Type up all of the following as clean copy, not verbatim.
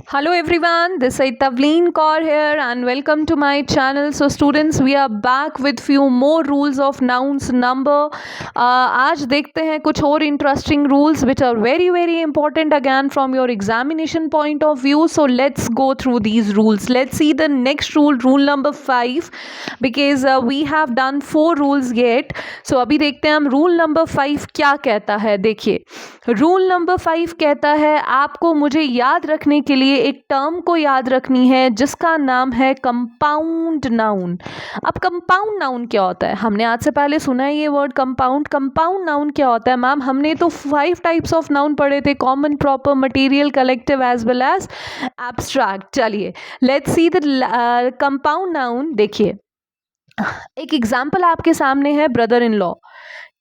Hello everyone, this is Tavleen Kaur here and welcome to my channel. So students, we are back with few more rules of nouns number. आज देखते हैं कुछ और interesting rules which are very important again from your examination point of view. So let's go through these rules. Let's see the next rule, rule number 5, because we have done 4 rules yet. So अभी देखते हैं हम rule number 5 क्या कहता है. देखिए, rule number 5 कहता है आपको मुझे याद रखने के लिए एक टर्म को याद रखनी है जिसका नाम है कंपाउंड नाउन. अब कंपाउंड नाउन क्या होता है? हमने आज से पहले सुना है ये वर्ड कंपाउंड नाउन क्या होता है मैम? हमने तो 5 टाइप्स ऑफ नाउन पढ़े थे, common, proper, material, collective as well as abstract. चलिए let's see the compound noun. देखिए, एक एग्जाम्पल आपके सामने है ब्रदर इन लॉ.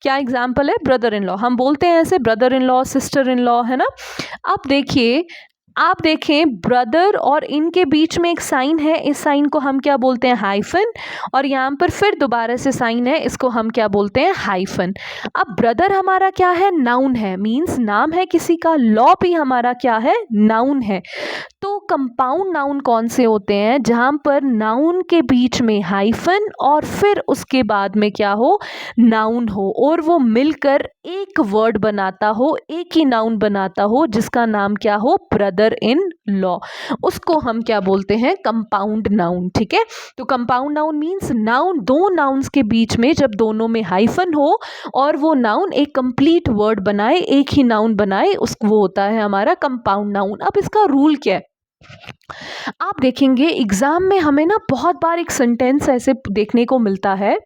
क्या एग्जाम्पल है? Brother in law. हम बोलते हैं ऐसे brother in law, sister in law, है ना. अब देखिए, आप देखें ब्रदर और इनके बीच में एक साइन है. इस साइन को हम क्या बोलते हैं? हाइफन. और यहाँ पर फिर दोबारा से साइन है, इसको हम क्या बोलते हैं? हाइफन. अब ब्रदर हमारा क्या है? नाउन है, मीन्स नाम है किसी का. लॉ भी हमारा क्या है? नाउन है. तो कंपाउंड नाउन कौन से होते हैं? जहाँ पर नाउन के बीच में हाइफन और फिर उसके बाद में क्या हो? नाउन हो, और वो मिलकर एक वर्ड बनाता हो, एक ही नाउन बनाता हो, जिसका नाम क्या हो? Brother in law. उसको हम क्या बोलते हैं? Compound noun. ठीक है, तो कंपाउंड नाउन मीन्स नाउन, दो नाउन्स के बीच में जब दोनों में हाइफन हो और वो नाउन एक कंप्लीट वर्ड बनाए, एक ही नाउन बनाए, उस वो होता है हमारा कंपाउंड नाउन. अब इसका रूल क्या है? आप देखेंगे एग्जाम में हमें ना बहुत बार एक सेंटेंस ऐसे देखने को मिलता है,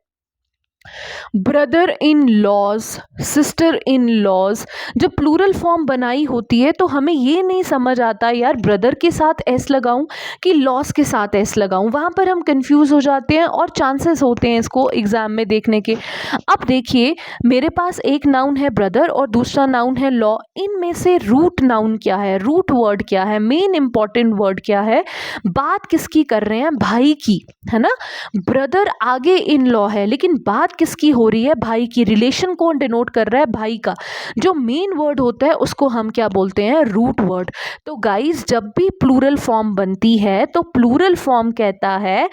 brother in laws, sister in laws. जब प्लूरल फॉर्म बनाई होती है तो हमें ये नहीं समझ आता यार ब्रदर के साथ एस लगाऊं कि लॉज के साथ एस लगाऊं. वहाँ पर हम कंफ्यूज हो जाते हैं और चांसेस होते हैं इसको एग्जाम में देखने के. अब देखिए, मेरे पास एक नाउन है ब्रदर और दूसरा नाउन है लॉ. इनमें से रूट नाउन क्या है? रूट वर्ड क्या है? मेन इंपॉर्टेंट वर्ड क्या है? बात किसकी कर रहे हैं? भाई की, है ना. ब्रदर आगे इन लॉ है, लेकिन बात किसकी हो रही है? भाई की. रिलेशन कौन डिनोट कर रहा है? भाई का. जो मेन वर्ड होता है उसको हम क्या बोलते हैं? Root word. तो गाइस, जब भी प्लूरल फॉर्म बनती है तो प्लूरल फॉर्म कहता है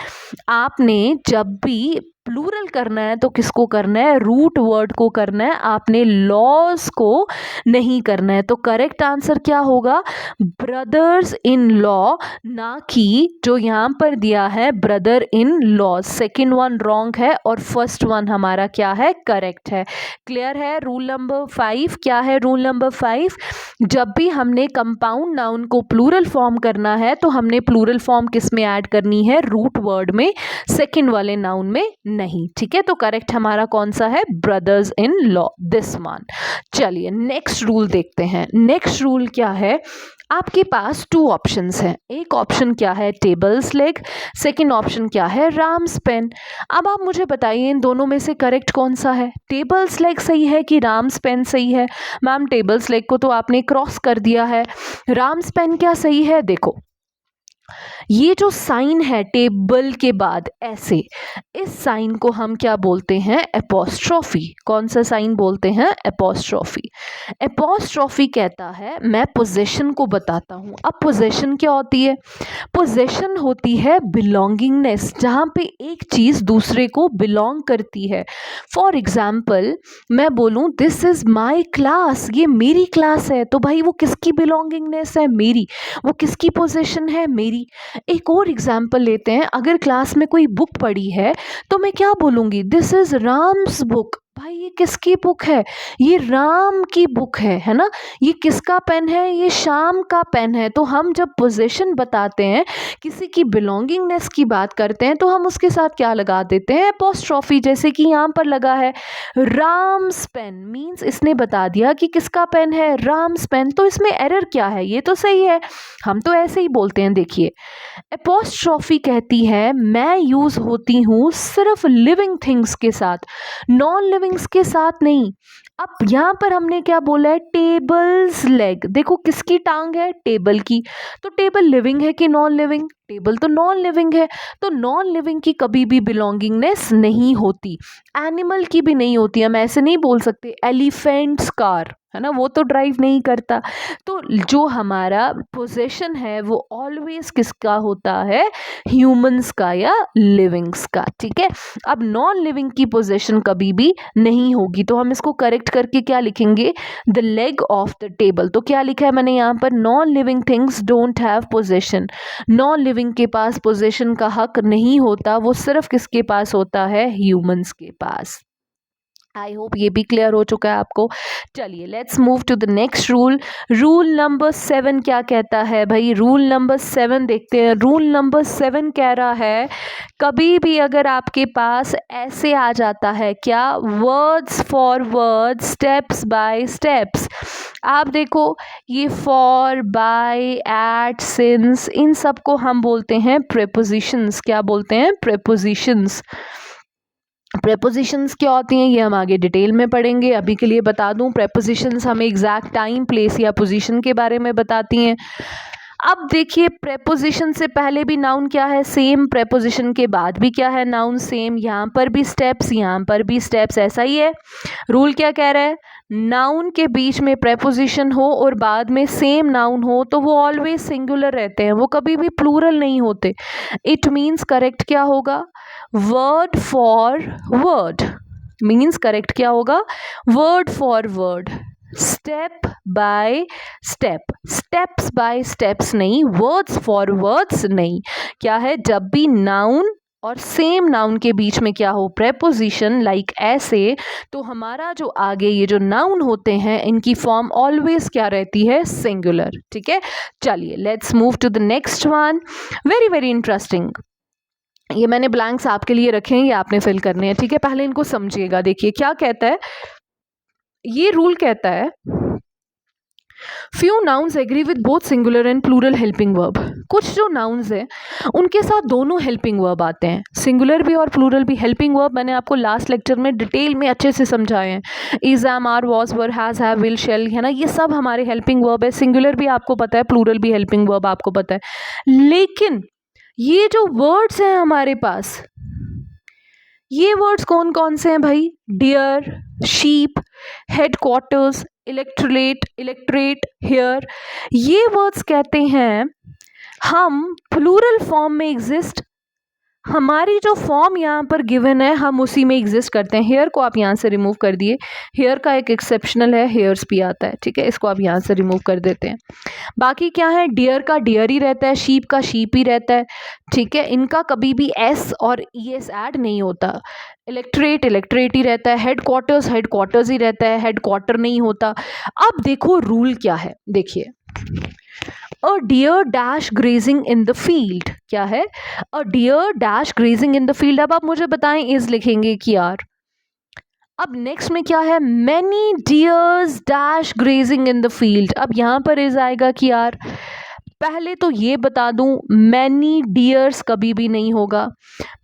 आपने जब भी प्लूरल करना है तो किसको करना है? रूट वर्ड को करना है. आपने लॉज को नहीं करना है. तो करेक्ट आंसर क्या होगा? ब्रदर्स इन लॉ, ना कि जो यहाँ पर दिया है brother in law. Second one wrong है और फर्स्ट वन हमारा क्या है? करेक्ट है. क्लियर है? रूल नंबर 5 क्या है? रूल नंबर 5, जब भी हमने कंपाउंड नाउन को प्लूरल फॉर्म करना है तो हमने प्लूरल फॉर्म किस में ऐड करनी है? रूट वर्ड में, सेकेंड वाले नाउन में नहीं. ठीक है, तो करेक्ट हमारा कौन सा है? Brothers in law, this one. चलिए नेक्स्ट रूल देखते हैं. नेक्स्ट रूल क्या है? आपके पास 2 ऑप्शंस हैं. एक ऑप्शन क्या है? Tables leg. सेकंड ऑप्शन क्या है? राम्स पेन. अब आप मुझे बताइए इन दोनों में से करेक्ट कौन सा है? टेबल्स लेग सही है कि राम्स पेन सही है? मैम टेबल्स लेग को तो आपने क्रॉस कर दिया है. राम्स पेन क्या सही है? देखो, ये जो साइन है टेबल के बाद ऐसे, इस साइन को हम क्या बोलते हैं? एपोस्ट्रोफी. कौन सा साइन बोलते हैं? एपोस्ट्रोफी. एपोस्ट्रोफी कहता है, मैं पोजेशन को बताता हूँ. अब पोजेशन क्या होती है? पोजेशन होती है बिलोंगिंगनेस, जहाँ पे एक चीज़ दूसरे को बिलोंग करती है. फॉर एग्जाम्पल, मैं बोलूँ दिस इज़ माई क्लास, ये मेरी क्लास है, तो भाई वो किसकी बिलोंगिंगनेस है? मेरी. वो किसकी पोजेशन है? मेरी. एक और एग्जाम्पल लेते हैं. अगर क्लास में कोई बुक पड़ी है तो मैं क्या बोलूँगी? This is Ram's book. भाई ये किसकी बुक है? ये राम की बुक है ना. ये किसका पेन है? ये श्याम का पेन है. तो हम जब पोजीशन बताते हैं, किसी की बिलोंगिंगनेस की बात करते हैं, तो हम उसके साथ क्या लगा देते हैं? एपोस्ट्रोफी. जैसे कि यहाँ पर लगा है राम्स पेन, मीन्स इसने बता दिया कि किसका पेन है? राम्स पेन. तो इसमें एरर क्या है? ये तो सही है, हम तो ऐसे ही बोलते हैं. देखिए, एपोस्ट्रोफी कहती है मैं यूज होती हूँ सिर्फ लिविंग थिंग्स के साथ, नॉन लिविंग्स के साथ नहीं. अब यहाँ पर हमने क्या बोला है? Tables leg. देखो किसकी टांग है? टेबल की. तो टेबल लिविंग है कि नॉन लिविंग? टेबल तो नॉन लिविंग है. तो नॉन लिविंग की कभी भी बिलोंगिंगनेस नहीं होती. एनिमल की भी नहीं होती. हम ऐसे नहीं बोल सकते एलिफेंट्स कार, है ना, वो तो ड्राइव नहीं करता। तो जो हमारा पोजेशन है वो ऑलवेज किसका होता है, ह्यूमंस का या लिविंग्स का, ठीक है। अब नॉन लिविंग की पोजेशन कभी भी नहीं होगी, तो हम इसको करेक्ट करके क्या लिखेंगे, the leg of the table. तो क्या लिखा है मैंने यहाँ पर, non living things don't have possession. Non living के पास पोजेशन का हक नहीं होता, वो सिर्फ किसके पास होता है, ह्यूमंस के पास। आई होप ये भी क्लियर हो चुका है आपको। चलिए let's move to the next rule. Rule number 7 क्या कहता है भाई, रूल नंबर 7 देखते हैं। रूल नंबर 7 कह रहा है, कभी भी अगर आपके पास ऐसे आ जाता है क्या, words for words, steps by steps. आप देखो ये फॉर, बाय, एट, सिंस, इन सब को हम बोलते हैं प्रेपोजिशंस। क्या बोलते हैं, प्रेपोजिशंस। प्रेपोजिशंस क्या होती हैं ये हम आगे डिटेल में पढ़ेंगे। अभी के लिए बता दूं, प्रेपोजिशंस हमें एग्जैक्ट टाइम, प्लेस या पोजीशन के बारे में बताती हैं। अब देखिए प्रेपोजिशन से पहले भी नाउन क्या है, सेम। प्रेपोजिशन के बाद भी क्या है, नाउन सेम। यहाँ पर भी स्टेप्स, यहाँ पर भी स्टेप्स, ऐसा ही है। रूल क्या कह रहा है, नाउन के बीच में प्रेपोजिशन हो और बाद में सेम नाउन हो तो वो ऑलवेज सिंगुलर रहते हैं, वो कभी भी प्लूरल नहीं होते। इट मीन्स करेक्ट क्या होगा, word for word. Means correct क्या होगा, word for word, step by step. Steps by steps नहीं, वर्ड्स फॉर वर्ड्स नहीं। क्या है, जब भी नाउन और सेम नाउन के बीच में क्या हो, प्रेपोजिशन, लाइक ऐसे, तो हमारा जो आगे ये जो नाउन होते हैं इनकी फॉर्म ऑलवेज क्या रहती है, सिंगुलर। ठीक है, चलिए let's move to the next one. Very very interesting. ये मैंने ब्लैंक्स आपके लिए रखे हैं, ये आपने फिल करने हैं। ठीक है, पहले इनको समझिएगा। देखिए क्या कहता है, ये रूल कहता है, few nouns agree with both singular and plural helping verb. कुछ जो नाउन्स हैं उनके साथ दोनों हेल्पिंग वर्ब आते हैं, सिंगुलर भी और प्लूरल भी। हेल्पिंग वर्ब मैंने आपको लास्ट लेक्चर में डिटेल में अच्छे से समझाए हैं, is, am, are, was, were, has, have, will, shall, है ना, ये सब हमारे हेल्पिंग वर्ब है। सिंगुलर भी आपको पता है, प्लूरल भी हेल्पिंग वर्ब आपको पता है। लेकिन ये जो वर्ड्स हैं हमारे पास, ये वर्ड्स कौन कौन से हैं भाई, deer, sheep, headquarters, electorate, electorate, hair, ये वर्ड्स कहते हैं हम प्लूरल फॉर्म में एग्जिस्ट, हमारी जो फॉर्म यहाँ पर गिवन है हम उसी में एग्जिस्ट करते हैं। हेयर को आप यहाँ से रिमूव कर दिए, हेयर का एक एक्सेप्शनल है, हेयर्स भी आता है, ठीक है, इसको आप यहाँ से रिमूव कर देते हैं। बाकी क्या है, डियर का डियर ही रहता है, शीप का शीप ही रहता है, ठीक है, इनका कभी भी एस और ई एस ऐड नहीं होता। इलेक्ट्रेट इलेक्ट्रेट ही रहता है, हेडक्वार्टर्स हेडक्वार्टर्स ही रहता है, हेडक्वार्टर नहीं होता। अब देखो रूल क्या है, देखिए, a deer dash grazing in the field. क्या है, a deer dash grazing in the field. अब आप मुझे बताएं, इज लिखेंगे कि यार। अब नेक्स्ट में क्या है, many dears dash grazing in the field. अब यहाँ पर इज आएगा कि यार, पहले तो ये बता दूं, मैनी डियर्स कभी भी नहीं होगा।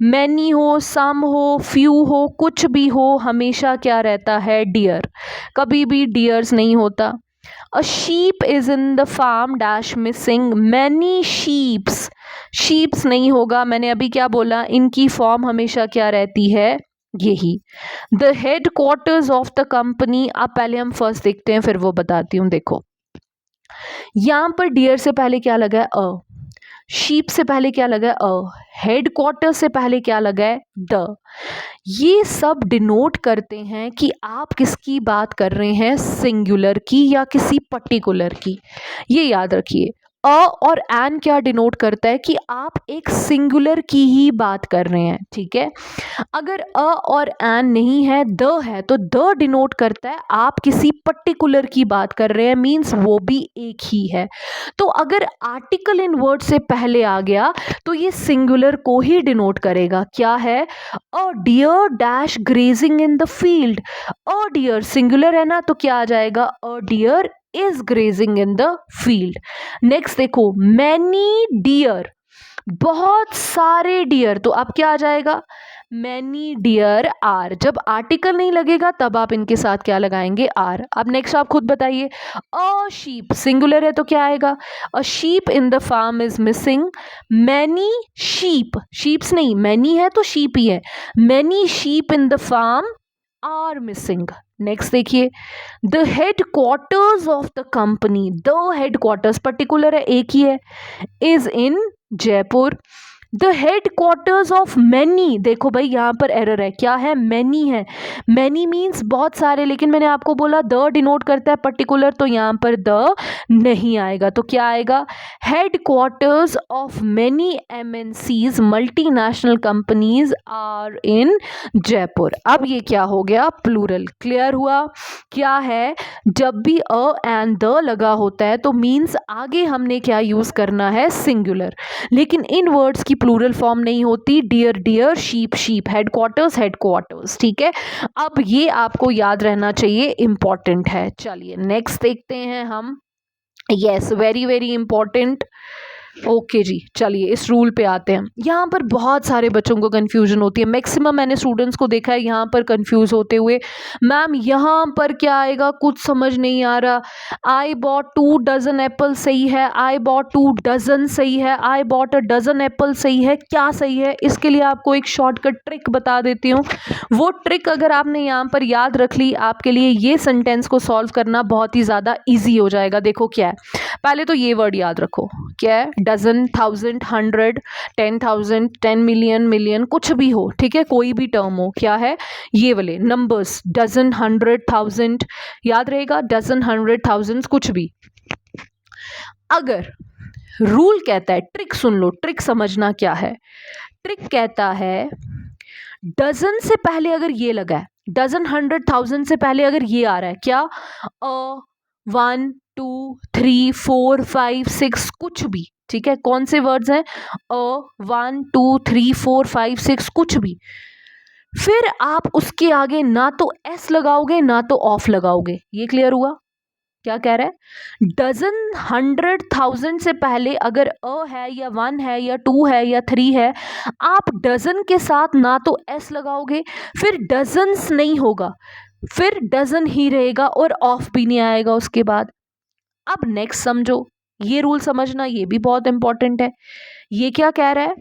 मैनी हो, सम हो, फ्यू हो, कुछ भी हो, हमेशा क्या रहता है, डियर, कभी भी डियर्स नहीं होता। A sheep is in the farm dash missing many sheeps। sheeps नहीं होगा, मैंने अभी क्या बोला, इनकी फॉर्म हमेशा क्या रहती है, यही। The headquarters of the company। अब पहले हम फर्स्ट देखते हैं फिर वो बताती हूँ। देखो यहाँ पर डियर से पहले क्या लगा है, अ, शीप से पहले क्या लगा है, अ, हेडक्वार्टर से पहले क्या लगा है, द। ये सब डिनोट करते हैं कि आप किसकी बात कर रहे हैं, सिंगुलर की या किसी पर्टिकुलर की। ये याद रखिए, अ और एन क्या डिनोट करता है कि आप एक सिंगुलर की ही बात कर रहे हैं, ठीक है। अगर अ और एन नहीं है, द है, तो द डिनोट करता है आप किसी पर्टिकुलर की बात कर रहे हैं, मीन्स वो भी एक ही है। तो अगर आर्टिकल इन वर्ड से पहले आ गया तो ये सिंगुलर को ही डिनोट करेगा। क्या है, a deer dash grazing in the field. A deer singular है ना, तो क्या आ जाएगा, a deer is grazing in the field. Next देखो, मैनी डियर, बहुत सारे डियर, तो अब क्या आ जाएगा, मैनी डियर आर। जब आर्टिकल नहीं लगेगा तब आप इनके साथ क्या लगाएंगे, आर। अब नेक्स्ट आप खुद बताइए, अ शीप सिंगुलर है तो क्या आएगा, a sheep in the farm is missing many sheep. Sheeps नहीं, मैनी है तो शीप ही है, many sheep in the farm are missing. Next देखिए, the headquarters of the company, the headquarters particular है, एक ही है, is in Jaipur. The headquarters of many, देखो भाई यहाँ पर एरर है, क्या है, मैनी है। मैनी मीन्स बहुत सारे, लेकिन मैंने आपको बोला द डिनोट करता है पर्टिकुलर, तो यहाँ पर द नहीं आएगा, तो क्या आएगा, headquarters of many MNCs multinational companies are in Jaipur. अब ये क्या हो गया, प्लूरल। क्लियर हुआ, क्या है, जब भी अ एंड द लगा होता है तो मीन्स आगे हमने क्या यूज करना है, सिंगुलर। लेकिन इन वर्ड्स की प्लूरल फॉर्म नहीं होती, deer deer, sheep sheep, headquarters headquarters. ठीक है, अब ये आपको याद रहना चाहिए, इंपॉर्टेंट है। चलिए नेक्स्ट देखते हैं हम, yes very very important. Okay जी, चलिए इस रूल पे आते हैं। यहाँ पर बहुत सारे बच्चों को कन्फ्यूजन होती है, मैक्सिमम मैंने स्टूडेंट्स को देखा है यहाँ पर कन्फ्यूज होते हुए, मैम यहाँ पर क्या आएगा, कुछ समझ नहीं आ रहा। आई बॉट 2 डजन एप्पल सही है, आई बॉट 2 डजन सही है, I bought a dozen apple सही है, क्या सही है? इसके लिए आपको एक शॉर्टकट ट्रिक बता देती हूँ। वो ट्रिक अगर आपने यहाँ पर याद रख ली, आपके लिए ये सेंटेंस को सॉल्व करना बहुत ही ज़्यादा ईजी हो जाएगा। देखो क्या है, पहले तो ये वर्ड याद रखो, क्या है, डजन, 1000, 100, 10,000, 10 मिलियन, मिलियन, कुछ भी हो, ठीक है, कोई भी टर्म हो, क्या है, ये वाले नंबर्स, डजन, 100, 1000, याद रहेगा, डजन, 100, 1000, कुछ भी। अगर रूल कहता है, ट्रिक सुन लो, ट्रिक समझना क्या है। ट्रिक कहता है डजन से पहले अगर ये लगा है, डजन, 100, 1000 से पहले अगर ये आ रहा है, क्या, 1, 2, 3, 4, 5, 6, कुछ भी, ठीक है, कौन से वर्ड्स हैं, 1, 2, 3, 4, 5, 6, कुछ भी, फिर आप उसके आगे ना तो एस लगाओगे ना तो ऑफ लगाओगे। ये क्लियर हुआ? क्या कह रहा है, डजन, 100, 1000 से पहले अगर अ है या 1 है या 2 है या 3 है, आप डजन के साथ ना तो एस लगाओगे, फिर डजन्स नहीं होगा, फिर डजन ही रहेगा और ऑफ भी नहीं आएगा उसके बाद। अब नेक्स्ट समझो, ये रूल समझना, ये भी बहुत इंपॉर्टेंट है। ये क्या कह रहा है,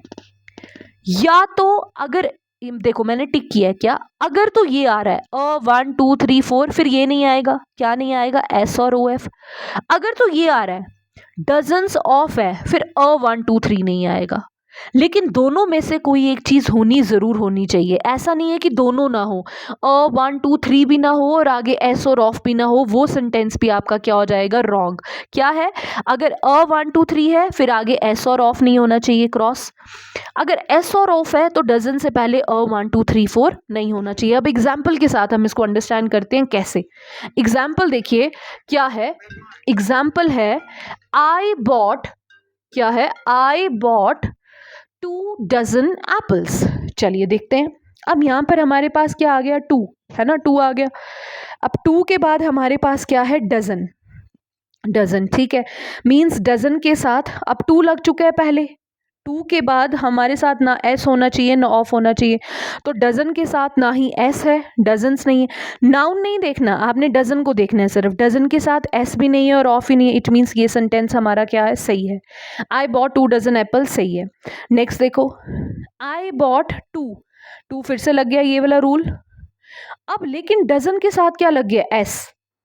या तो अगर, देखो मैंने टिक किया है, क्या, अगर तो ये आ रहा है 1, 2, 3, 4, फिर ये नहीं आएगा, क्या नहीं आएगा, एस और OF। अगर तो ये आ रहा है डजन्स ऑफ है, फिर 1, 2, 3 नहीं आएगा। लेकिन दोनों में से कोई एक चीज होनी जरूर होनी चाहिए, ऐसा नहीं है कि दोनों ना हो, 1, 2, 3 भी ना हो और आगे एस और ऑफ भी ना हो, वो सेंटेंस भी आपका क्या हो जाएगा, रॉन्ग। क्या है, अगर 1, 2, 3 है, फिर आगे एस और ऑफ नहीं होना चाहिए, क्रॉस। अगर एस और ऑफ है तो डजन से पहले 1, 2, 3, 4 नहीं होना चाहिए। अब एग्जाम्पल के साथ हम इसको अंडरस्टैंड करते हैं, कैसे। एग्जाम्पल देखिए, क्या है, एग्जाम्पल है, आई बॉट, क्या है, आई बॉट 2 डजन एप्पल्स। चलिए देखते हैं, अब यहाँ पर हमारे पास क्या आ गया, 2 है ना, 2 आ गया। अब 2 के बाद हमारे पास क्या है, डजन, डजन, ठीक है, मीन्स डजन के साथ अब 2 लग चुका है पहले, 2 के बाद हमारे साथ ना एस होना चाहिए ना ऑफ होना चाहिए, तो डजन के साथ ना ही एस है, डजन्स नहीं है। नाउन नहीं देखना आपने, डजन को देखना है सिर्फ, डजन के साथ एस भी नहीं है और ऑफ ही नहीं है, इट मीन्स ये सेंटेंस हमारा क्या है, सही है। आई बॉट 2 डजन एप्पल, सही है। नेक्स्ट देखो, आई बॉट 2 फिर से लग गया ये वाला रूल। अब लेकिन डजन के साथ क्या लग गया, एस।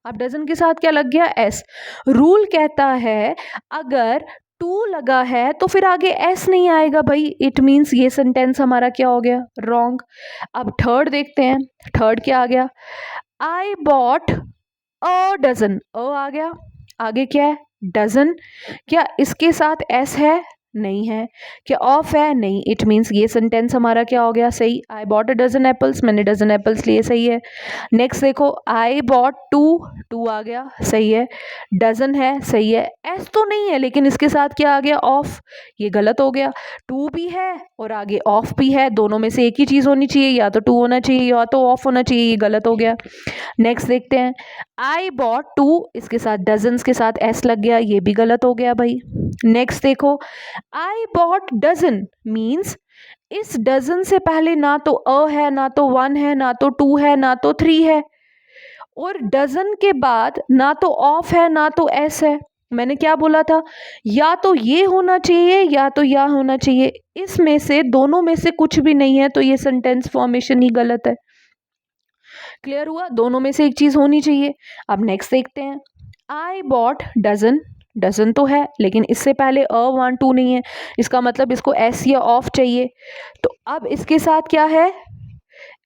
अब डजन के साथ क्या लग गया, एस। रूल कहता है अगर 2 लगा है तो फिर आगे एस नहीं आएगा भाई, इट मीन्स ये सेंटेंस हमारा क्या हो गया, रॉन्ग। अब थर्ड देखते हैं, थर्ड क्या आ गया, आई बॉट अ डजन, अ आ गया, आगे क्या है, डजन, क्या इसके साथ एस है, नहीं है, क्या ऑफ है, नहीं, इट मीन्स ये सेंटेंस हमारा क्या हो गया, सही। I bought a dozen apples, मैंने डजन एप्पल्स लिए, सही है। नेक्स्ट देखो, आई बॉट 2 आ गया, सही है, डजन है, सही है, एस तो नहीं है लेकिन इसके साथ क्या आ गया, ऑफ, ये गलत हो गया। 2 भी है और आगे ऑफ भी है, दोनों में से एक ही चीज़ होनी चाहिए, या तो 2 होना चाहिए या तो ऑफ होना चाहिए, ये गलत हो गया। नेक्स्ट देखते हैं, आई बॉट 2, इसके साथ डजन्स के साथ एस लग गया, ये भी गलत हो गया भाई। नेक्स्ट देखो, आई बॉट डजन मीन्स इस डजन से पहले ना तो अ है ना तो 1 है ना तो 2 है ना तो 3 है, और डजन के बाद ना तो ऑफ है ना तो एस है। मैंने क्या बोला था, या तो ये होना चाहिए या तो या होना चाहिए, इसमें से दोनों में से कुछ भी नहीं है, तो ये सेंटेंस फॉर्मेशन ही गलत है। क्लियर हुआ, दोनों में से एक चीज होनी चाहिए। अब नेक्स्ट देखते हैं, आई बॉट डजन, डजन तो है लेकिन इससे पहले अ 1 2 नहीं है, इसका मतलब इसको एस या ऑफ चाहिए। तो अब इसके साथ क्या है,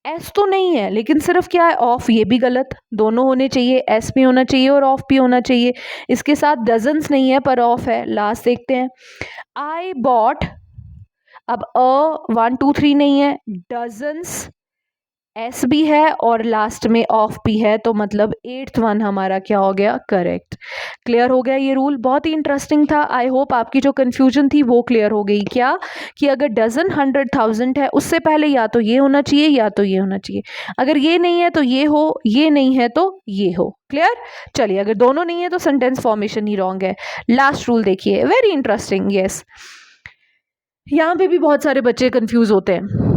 एस तो नहीं है लेकिन सिर्फ क्या है ऑफ, ये भी गलत, दोनों होने चाहिए, एस भी होना चाहिए और ऑफ भी होना चाहिए। इसके साथ डजन्स नहीं है पर ऑफ है। लास्ट देखते हैं, आई बॉट, अब अ 1 2 3 नहीं है, डजन्स एस भी है और लास्ट में ऑफ भी है, तो मतलब 8th वन हमारा क्या हो गया, करेक्ट। क्लियर हो गया ये रूल, बहुत ही इंटरेस्टिंग था। आई होप आपकी जो कंफ्यूजन थी वो क्लियर हो गई। क्या कि अगर डजन 100,000 है उससे पहले या तो ये होना चाहिए या तो ये होना चाहिए, अगर ये नहीं है तो ये हो, ये नहीं है तो ये हो। क्लियर, चलिए अगर दोनों नहीं है तो सेंटेंस फॉर्मेशन ही रॉन्ग है। लास्ट रूल देखिए, वेरी इंटरेस्टिंग। यस, यहाँ पे भी बहुत सारे बच्चे कंफ्यूज होते हैं।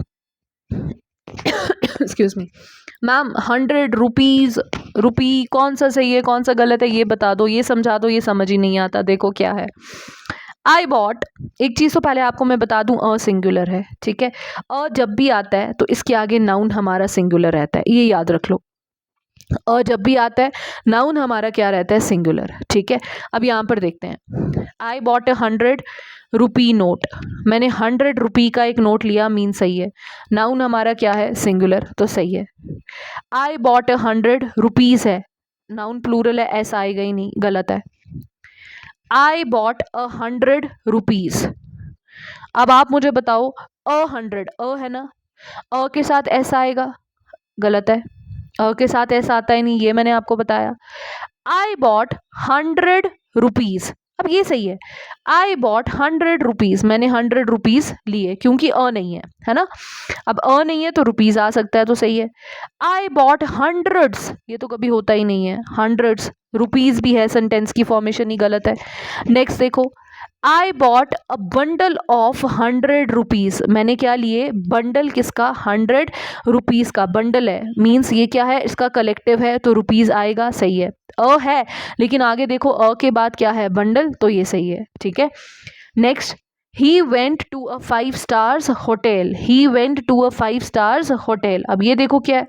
एक्सक्यूज मी मैम, 100 रुपीज, रुपी कौन सा सही है कौन सा गलत है ये बता दो, ये समझा दो, ये समझ ही नहीं आता। देखो क्या है, आई बॉट, एक चीज तो पहले आपको मैं बता दूं, अ सिंगुलर है, ठीक है। अ जब भी आता है तो इसके आगे नाउन हमारा सिंगुलर रहता है, ये याद रख लो। अ जब भी आता है नाउन हमारा क्या रहता है, सिंगुलर, ठीक है। अब यहाँ पर देखते हैं, आई बॉट 100 रुपी नोट, मैंने 100 रुपी का एक नोट लिया, मीन सही है, नाउन हमारा क्या है, सिंगुलर, तो सही है। आई बॉट 100 रुपीज है, नाउन प्लूरल है, ऐसा आएगा ही नहीं, गलत है। आई बॉट 100 रुपीज, अब आप मुझे बताओ, 100 अ है ना, अ के साथ ऐसा आएगा, गलत है, अ के साथ ऐसा आता ही नहीं, ये मैंने आपको बताया। आई बॉट 100 रुपीज, अब ये सही है, आई बॉट 100 रुपीज, मैंने 100 रुपीज लिए, क्योंकि अ नहीं है ना। अब अ नहीं है तो रुपीज आ सकता है, तो सही है। आई बॉट हंड्रेड्स, ये तो कभी होता ही नहीं है, हंड्रेड्स, रुपीज भी है, सेंटेंस की फॉर्मेशन ही गलत है। नेक्स्ट देखो, आई bought a bundle of 100 rupees, मैंने क्या लिए, बंडल किसका, 100 रुपीज का, बंडल है मीन्स ये क्या है, इसका कलेक्टिव है, तो रुपीज आएगा, सही है। अ है लेकिन आगे देखो अ के बाद क्या है, बंडल, तो ये सही है, ठीक है। Next, he went to a 5 stars hotel, he went to a 5 stars hotel, अब ये देखो क्या है,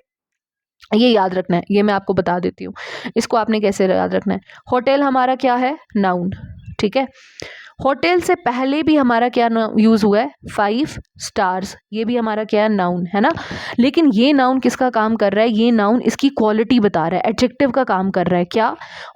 ये याद रखना है, ये मैं आपको बता देती हूँ इसको आपने कैसे याद रखना है। होटल हमारा क्या है, नाउन, ठीक है। होटल से पहले भी हमारा क्या यूज हुआ है, 5 स्टार्स, ये भी हमारा क्या है, नाउन है ना। लेकिन ये नाउन किसका काम कर रहा है, ये नाउन इसकी क्वालिटी बता रहा है, एडजेक्टिव का काम कर रहा है। क्या,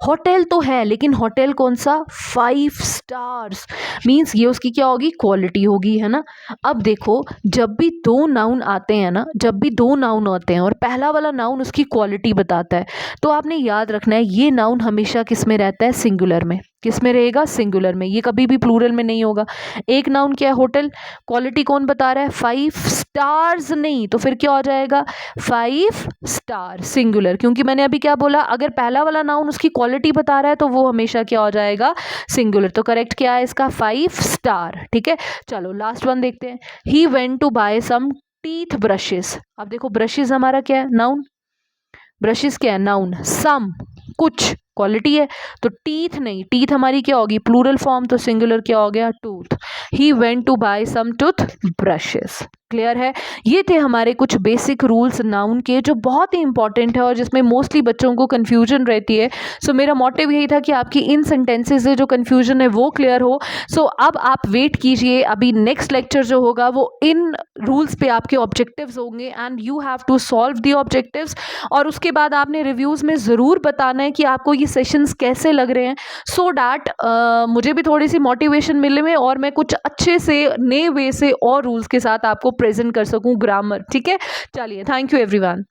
होटल तो है लेकिन होटल कौन सा, 5 स्टार्स, मीन्स ये उसकी क्या होगी, क्वालिटी होगी, है ना। अब देखो, जब भी दो नाउन आते हैं ना, जब भी दो नाउन आते हैं और पहला वाला नाउन उसकी क्वालिटी बताता है, तो आपने याद रखना है ये नाउन हमेशा किस में रहता है, सिंगुलर में, किस में रहेगा, सिंगुलर में, ये कभी भी प्लूरल में नहीं होगा। एक नाउन क्या है, होटल, क्वालिटी कौन बता रहा है, 5 स्टार्स, नहीं तो फिर क्या हो जाएगा, 5 स्टार, सिंगुलर, क्योंकि मैंने अभी क्या बोला, अगर पहला वाला नाउन उसकी क्वालिटी बता रहा है तो वो हमेशा क्या हो जाएगा, सिंगुलर, तो करेक्ट क्या है इसका, 5 स्टार, ठीक है। चलो लास्ट वन देखते हैं, he went to buy some teeth brushes, अब देखो ब्रशेस हमारा क्या है, नाउन, ब्रशेस क्या है, नाउन, सम कुछ क्वालिटी है, तो टीथ नहीं, टीथ हमारी क्या होगी, प्लूरल फॉर्म, तो सिंगुलर क्या हो गया, tooth. He went to buy some tooth brushes. Clear है, ये थे हमारे कुछ बेसिक रूल्स नाउन के जो बहुत ही इंपॉर्टेंट है और जिसमें मोस्टली बच्चों को कन्फ्यूजन रहती है। सो मेरा मोटिव यही था कि आपकी इन सेंटेंसेज से जो कन्फ्यूजन है वो क्लियर हो। सो अब आप वेट कीजिए, अभी नेक्स्ट लेक्चर जो होगा वो इन रूल्स पे आपके ऑब्जेक्टिव्स होंगे and you have to solve the objectives, और उसके बाद आपने रिव्यूज़ में ज़रूर बताना है कि आपको ये सेशंस कैसे लग रहे हैं, सो डैट मुझे भी थोड़ी सी मोटिवेशन मिले में और मैं कुछ अच्छे से नए वे से और रूल्स के साथ आपको प्रेजेंट कर सकूं ग्रामर, ठीक है। चलिए, थैंक यू एवरीवन।